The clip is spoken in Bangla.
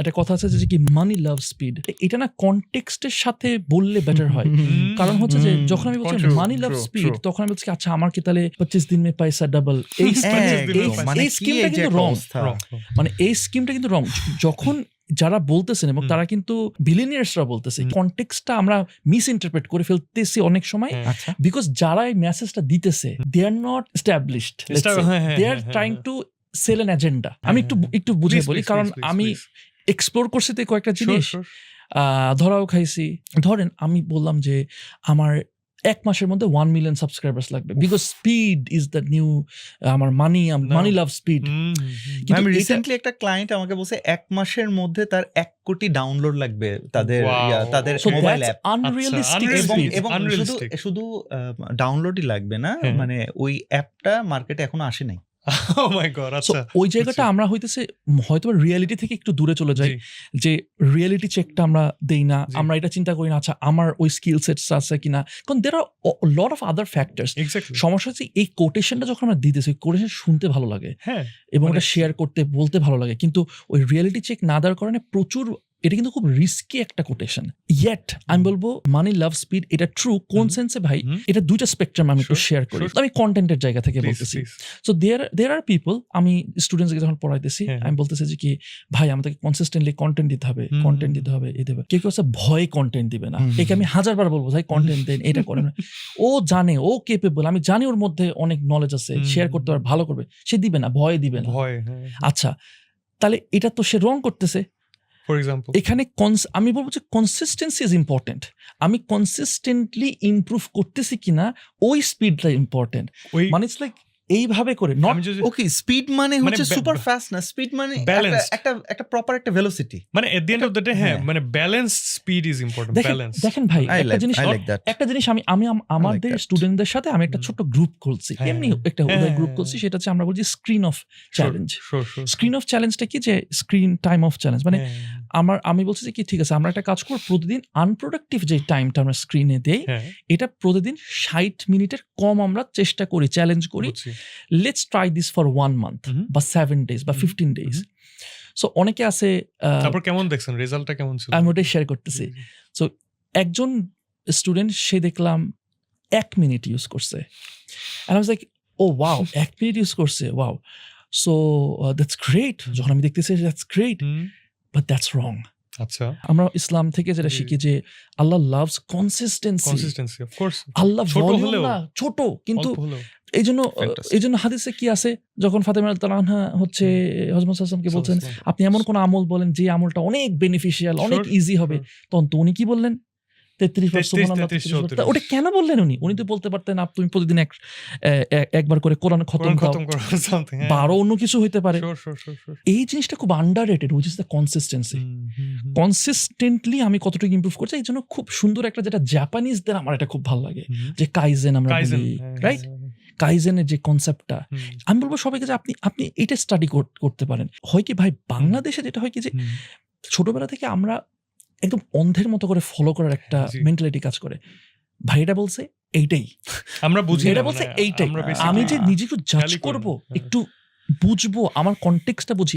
একটা কথা আছে যে কি মানি লাভ স্পিড, এটা না কনটেক্সটের সাথে বললে বেটার হয়। কারণ হচ্ছে যে যখন আমি বলছি মানি লাভ স্পিড, তখন আমি বলছি আচ্ছা আমার কি তাহলে 25 দিন মে পয়সা ডাবল, এই স্কিমটা কিন্তু রং। মানে এই স্কিমটা কিন্তু রং। যখন যারা বলতেছেন এবং তারা কিন্তু বিলিনিয়ার্সরা বলতেছে, কনটেক্সটটা আমরা মিস ইন্টারপ্রেট করে ফেলতেছি অনেক সময়, বিকজ যারা এই মেসেজটা দিতেছে they are not established, they are trying to sell an agenda. আমি একটু বুঝে বলি, কারণ আমি এক্সপ্লোর করছি তো কয়েকটা জিনিস, ধরাও খাইছি। ধরেন আমি বললাম যে আমার 1 মাসের মধ্যে 1 মিলিয়ন সাবস্ক্রাইবার্স লাগবে, because speed is the new আমার মানি লাভ স্পিড। আমি রিসেন্টলি একটা ক্লায়েন্ট আমাকে বলছে 1 মাসের মধ্যে তার 1 কোটি ডাউনলোড লাগবে তাদের মোবাইল অ্যাপ। আনরিয়ালিস্টিক এবং শুধু ডাউনলোডই লাগবে না, মানে ওই অ্যাপটা মার্কেটে এখনো আসে নাই। Oh my God, আচ্ছা। ওই জায়গাটা আমরা হয়তো রিয়েলিটি থেকে একটু দূরে চলে যাই, যে রিয়েলিটি চেকটা আমরা দেই না, আমরা এটা চিন্তা করি না আচ্ছা আমার ওই স্কিল সেটস আছে কিনা, কারণ দের আর লট অফ আদার ফ্যাক্টরস। সমস্যা হচ্ছে এই কোটেশনটা যখন আমরা দিতেছি, কোটেশন শুনতে ভালো লাগে এবং এটা শেয়ার করতে বলতে ভালো লাগে, কিন্তু ওই রিয়েলিটি চেক না দেওয়ার কারণে প্রচুর, এটা কিন্তু খুব রিস্কি একটা কোটেশন। ইয়েট আমি বলবো মানি লাভ স্পিড এটা ট্রু কোন সেন্সে ভাই, এটা দুইটা স্পেকট্রাম আমি একটু শেয়ার করি। আমি কন্টেন্টের জায়গা থেকে বলতেছি। সো দেয়ার আর পিপল, আমি স্টুডেন্টসকে যখন পড়াইতেছি আমি বলতেছি যে কি ভাই আমাদেরকে কনসিস্টেন্টলি কন্টেন্ট দিতে হবে, এই দেবে। কেউ আছে ভয়ে কন্টেন্ট দিবে না, একে আমি 1000 বার বলবো ভাই কন্টেন্ট দেন, এটা করেন। ও জানে ও কেপেবল, আমি জানি ওর মধ্যে অনেক নলেজ আছে, শেয়ার করতে পারে, ভালো করবে, সে দিবে না, ভয় দিবে না। আচ্ছা তাহলে এটা তো সে রং করতেছে। ফর এক্সাম্পল এখানে আমি বলবো যে কনসিস্টেন্সি ইজ ইম্পর্টেন্ট। আমি কনসিস্টেন্টলি ইমপ্রুভ করতেছি কিনা ওই স্পিডটা ইম্পর্টেন্ট। মানে ইটস লাইক এইভাবে করে নট ওকে স্পিড মানে হচ্ছে সুপার ফাস্ট না, স্পিড মানে একটা প্রপার একটা ভেলোসিটি, মানে at the end of the day মানে balanced speed is important. Balance দেখেন ভাই, একটা জিনিস আমি আমাদের স্টুডেন্টদের সাথে আমি একটা ছোট গ্রুপ খুলছি, এমনি একটা গ্রুপ খুলছি, সেটা হচ্ছে আমরা বলছি screen off challenge. Screen off চ্যালেঞ্জটা কি, যে স্ক্রিন টাইম অফ চ্যালেঞ্জ, মানে আমি বলছি যে কি ঠিক আছে আমরা একটা কাজ করব, প্রতিদিন আনপ্রোডাক্টিভ যে টাইমটা আমরা স্ক্রিনে দেই এটা প্রতিদিন 60 মিনিটের কম আমরা চেষ্টা করি, চ্যালেঞ্জ করি। Let's try this for 1 month বা 7 days বা 15 days. সো অনেকে আছে, তারপর কেমন দেখছেন রেজাল্টটা কেমন ছিল, আমি ওটাই শেয়ার করতেছি। সো একজন স্টুডেন্ট সে দেখলাম 1 মিনিট ইউজ করছে, and I was like oh wow 1 minute use করছে, wow, so that's great. যখন আমি দেখতেছি that's great, but that's wrong. আচ্ছা আমরা ইসলাম থেকে যেটা শিখি যে আল্লাহ লাভস কনসিস্টেন্সি, অফ কোর্স। আল্লাহ ছোট কিন্তু এই জন্য হাদিসে কি আছে, যখন ফাতেমা রাদিয়াল্লাহু আনহা হচ্ছে হযরত সাল্লাল্লাহু আলাইহি বলছেন আপনি এমন কোন আমল বলেন যে আমলটা অনেক বেনিফিশিয়াল, অনেক ইজি হবে, তখন তো উনি কি বললেন 33 সুবহানাল্লাহ। ওটা কেন বললেন উনি তো বলতে পারতেন তুমি প্রতিদিন একবার করে কোরআন খতম করো, 12 অন্য কিছু হইতে পারে। এই জিনিসটা খুব underrated, which is the consistency. Consistently আমি কতটুকু ইমপ্রুভ করছি, এই জন্য খুব সুন্দর একটা যেটা জাপানিজদের আমার এটা খুব ভালো লাগে, যে কাইজেন আমরা বলি, রাইট? কাইজেনের যে কনসেপ্টটা, আমি বলবো সবাইকে যে আপনি এটা স্টাডি করতে পারেন। হয় কি ভাই বাংলাদেশে যেটা হয় কি যে ছোটবেলা থেকে আমরা একদম অন্ধের মতো করে ফলো করার একটা মেন্টালিটি কাজ করে। ভাই এটা বলছে এইটাই আমরা বুঝি, এটা বলছে এইটাই, আমি যে নিজেকে জাজ করব, একটু বুঝবো, আমার কনটেক্সটটা বুঝি,